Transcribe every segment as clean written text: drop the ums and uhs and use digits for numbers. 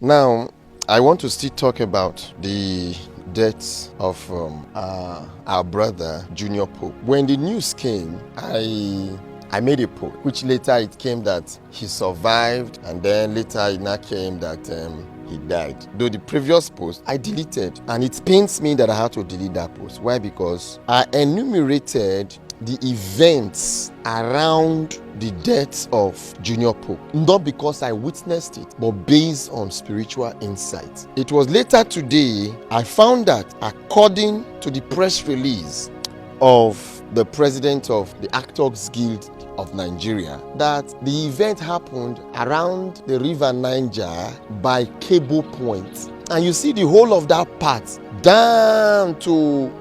Now, I want to still talk about the death of our brother, Junior Pope. When the news came, I made a post, which later it came that he survived, and then later it now came that he died. Though the previous post I deleted, and it pains me that I had to delete that post. Why? Because I enumerated the events around the death of Junior Pope, not because I witnessed it, but based on spiritual insight. It was later today I found that, according to the press release of the president of the Actors Guild of Nigeria, that the event happened around the river Niger by Cable Point. And you see the whole of that part down to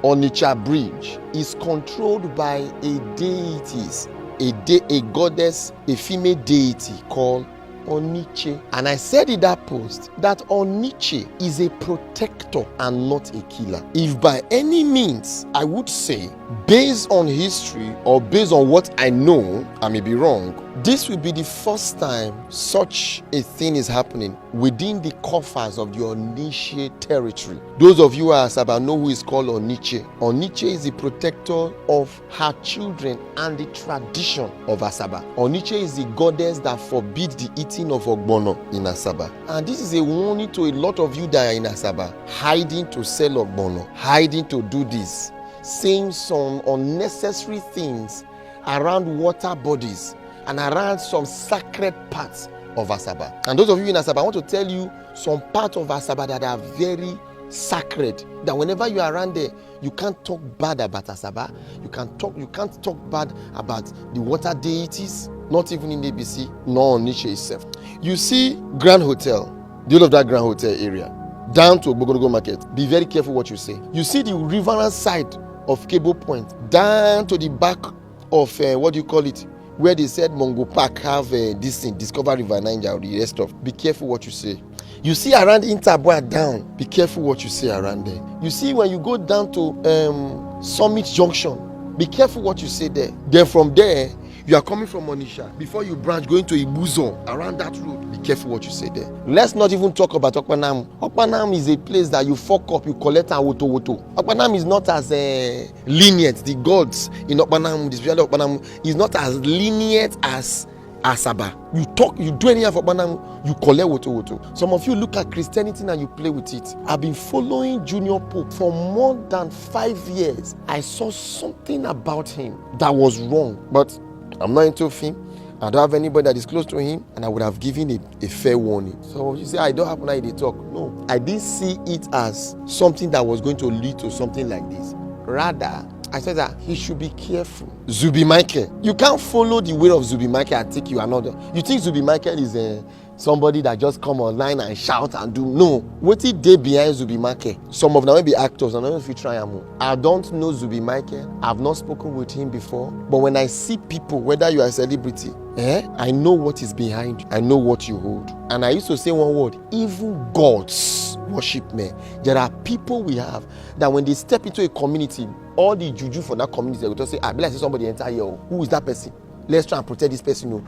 Onitsha Bridge is controlled by a deities, a goddess, a female deity called Oniche. And I said in that post that Oniche is a protector and not a killer. If by any means I would say, based on history or based on what I know, I may be wrong, this will be the first time such a thing is happening within the coffers of the Oniche territory. Those of you who are Asaba know who is called Oniche. Oniche is the protector of her children and the tradition of Asaba. Oniche is the goddess that forbids the eating of ogbono in Asaba. And this is a warning to a lot of you that are in Asaba, hiding to sell ogbono, hiding to do this, saying some unnecessary things around water bodies and around some sacred parts of Asaba. And those of you in Asaba, I want to tell you some parts of Asaba that are very sacred, that whenever you are around there, you can't talk bad about Asaba. You can't talk bad about the water deities, not even in ABC, nor on Niche itself. You see Grand Hotel, the whole of that Grand Hotel area, down to Ogbogonogo Market. Be very careful what you say. You see the riverine side of Cable Point, down to the back of where they said Mongo Park have this thing, Discover River Niger, or the rest of. Be careful what you say. You see around Interboa down, be careful what you say around there. You see when you go down to Summit Junction, be careful what you say there. Then from there, you are coming from Onitsha. Before you branch, going to Ibuzo, around that road, be careful what you say there. Let's not even talk about Okpanam. Okpanam is a place that you fuck up, you collect and woto. Okpanam is not as lenient. The gods in Okpanam, the spiritual Okpanam, is not as lenient as Asaba. You talk, you do anything for Okpanam, you collect woto. Some of you look at Christianity and you play with it. I've been following Junior Pope for more than 5 years. I saw something about him that was wrong, but I'm not into him. I don't have anybody that is close to him, and I would have given a fair warning. So you say, I don't have when they talk. No, I didn't see it as something that was going to lead to something like this. Rather, I said that he should be careful. ZUBBY Michael, you can't follow the way of ZUBBY Michael and take you another. You think ZUBBY Michael is somebody that just come online and shout and do? No. What is there behind ZUBBY Michael? Some of them may be actors, and I don't know if you try them. I don't know ZUBBY Michael. I've not spoken with him before. But when I see people, whether you are a celebrity, I know what is behind you. I know what you hold. And I used to say one word: evil gods worship men. There are people we have that when they step into a community, all the juju for that community, they will just say, be like somebody enter here. Who is that person? Let's try and protect this person.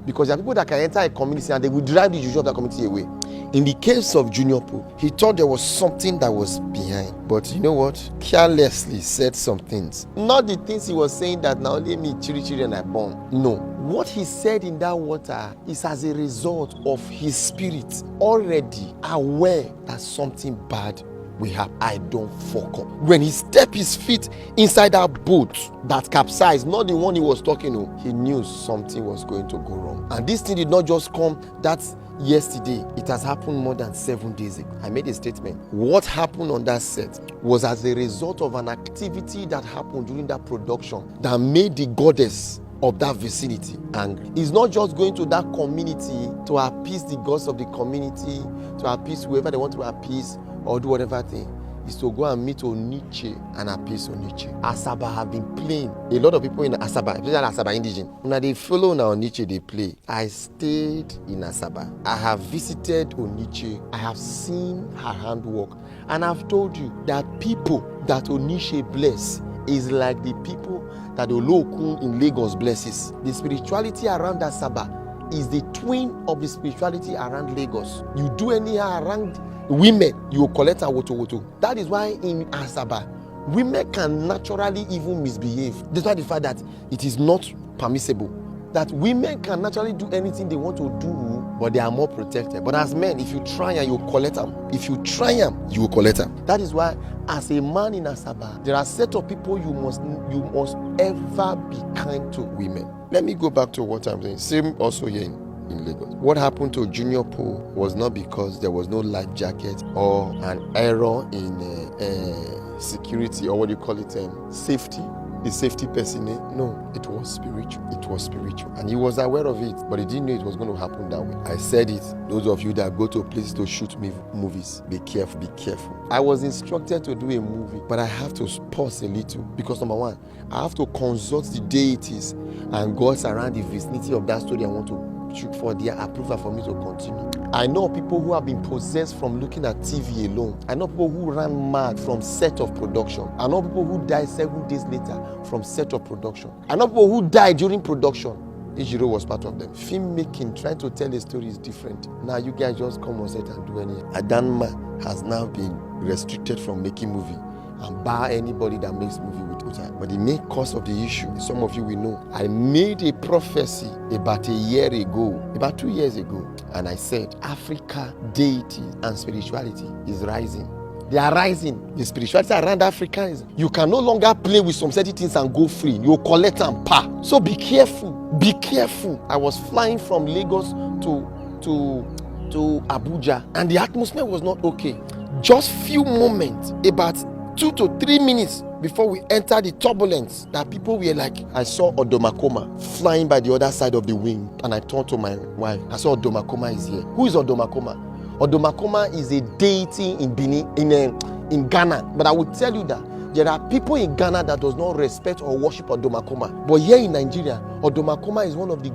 Because there are people that can enter a community and they will drive the juju of that community away. In the case of Junior Pope, he thought there was something that was behind. But you know what? Carelessly said some things. Not the things he was saying that now let me chiri and I born. No. What he said in that water is as a result of his spirit already aware that something bad we have. I don't fuck up. When he stepped his feet inside that boat that capsized, not the one he was talking to, he knew something was going to go wrong. And this thing did not just come that yesterday. It has happened more than 7 days ago. I made a statement. What happened on that set was as a result of an activity that happened during that production that made the goddess of that vicinity angry. It's not just going to that community to appease the gods of the community, to appease whoever they want to appease or do whatever thing. Is to go and meet Oniche and appease Oniche. Asaba have been playing. A lot of people in Asaba, especially Asaba indigenous, when they follow now Oniche, they play. I stayed in Asaba. I have visited Oniche. I have seen her handwork. And I've told you that people that Oniche bless is like the people that Olokun in Lagos blesses. The spirituality around Asaba is the twin of the spirituality around Lagos. You do anyhow around women, you will collect a woto. That is why in Asaba, women can naturally even misbehave. Despite the fact that it is not permissible. That women can naturally do anything they want to do, but they are more protected. But as men, if you try and you collect them, if you try them, you will collect them. That is why, as a man in Asaba, there are a set of people you must ever be kind to women. Let me go back to what I'm saying. Same also here in Lagos. What happened to Junior Poe was not because there was no life jacket or an error in security, or what do you call it, safety. The safety person, no, it was spiritual. It was spiritual. And he was aware of it, but he didn't know it was going to happen that way. I said it. Those of you that go to places to shoot movies, be careful, be careful. I was instructed to do a movie, but I have to pause a little because number one, I have to consult the deities and gods around the vicinity of that story I want to shoot for their approval for me to continue. I know people who have been possessed from looking at TV alone. I know people who ran mad from set of production. I know people who died 7 days later from set of production. I know people who died during production. Ejiro was part of them. Filmmaking, trying to tell a story is different. Now you guys just come on set and do anything. Adanma has now been restricted from making movie and bar anybody that makes movie with Uta. But the main cause of the issue, some of you will know, I made a prophecy about a year ago, about 2 years ago, and I said, Africa, deity and spirituality is rising. They are rising. The spirituality around Africa is, you can no longer play with some certain things and go free. You collect and pa. So be careful. Be careful. I was flying from Lagos to Abuja, and the atmosphere was not okay. Just few moments, about 2 to 3 minutes before we entered the turbulence, that people were like, I saw Odomakoma flying by the other side of the wing, and I turned to my wife. I saw Odomakoma is here. Who is Odomakoma? Odomakoma is a deity in Benin, in Ghana. But I will tell you that there are people in Ghana that does not respect or worship Odomakoma. But here in Nigeria, Odomakoma is one of the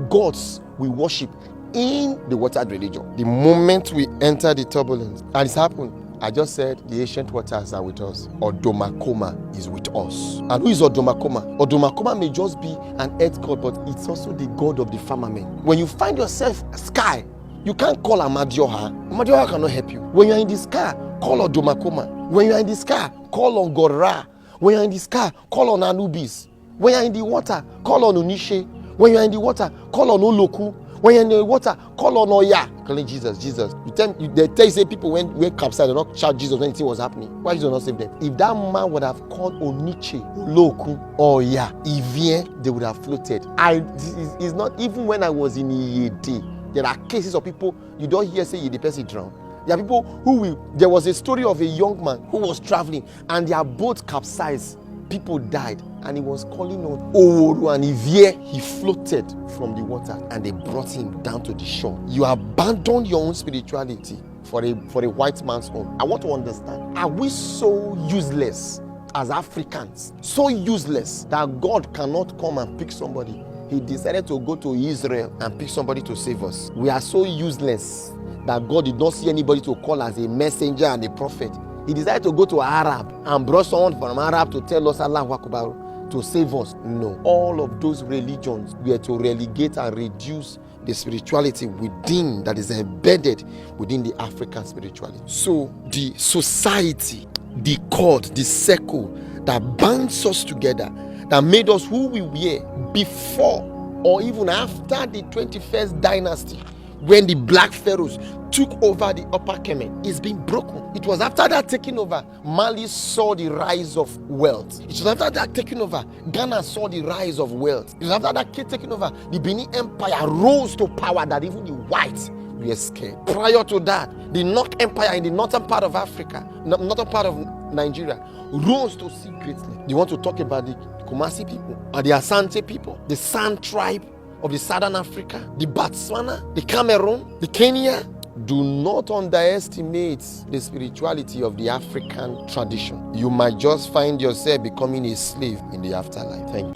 gods we worship in the watered religion. The moment we enter the turbulence, and it's happened, I just said the ancient waters are with us. Odomakoma is with us. And who is Odomakoma? Odomakoma may just be an earth god, but it's also the god of the firmament. When you find yourself sky, you can't call Amadioha. Amadioha cannot help you. When you're in the sky, call Odomakoma. When you're in the sky, call on Gorra. When you're in the sky, call on Anubis. When you're in the water, call on Unishe. When you're in the water, call on Oloku. When you're in the water, call on Oya. Calling Jesus. They tell you, say people when capsized, they not shout Jesus when anything was happening. Why Jesus not save them? If that man would have called Oniche, Oloku, Oya, Ivien, they would have floated. It's not even when I was in Iyede. There are cases of people you don't hear say the person drowned. There are people there was a story of a young man who was traveling and their boat capsized. People died, and he was calling on Oru and Ivie. He floated from the water, and they brought him down to the shore. You abandon your own spirituality for a white man's own. I want to understand: are we so useless as Africans? So useless that God cannot come and pick somebody? He decided to go to Israel and pick somebody to save us. We are so useless that God did not see anybody to call as a messenger and a prophet. He decided to go to Arab and brought someone from Arab to tell us Allahu Akbar, to save us. No. All of those religions were to relegate and reduce the spirituality within, that is embedded within the African spirituality. So the society, the court, the circle that binds us together, that made us who we were before or even after the 21st dynasty, when the black pharaohs took over the upper Kemet, is being broken. It was after that taking over, Mali saw the rise of wealth. It was after that taking over, Ghana saw the rise of wealth. It was after that taking over, the Benin Empire rose to power that even the whites were scared. Prior to that, the North Empire in the northern part of Africa, northern part of Nigeria, rose to see greatly. You want to talk about the Kumasi people, or the Asante people, the San tribe of the Southern Africa, the Botswana, the Cameroon, the Kenya. Do not underestimate the spirituality of the African tradition. You might just find yourself becoming a slave in the afterlife. Thank you.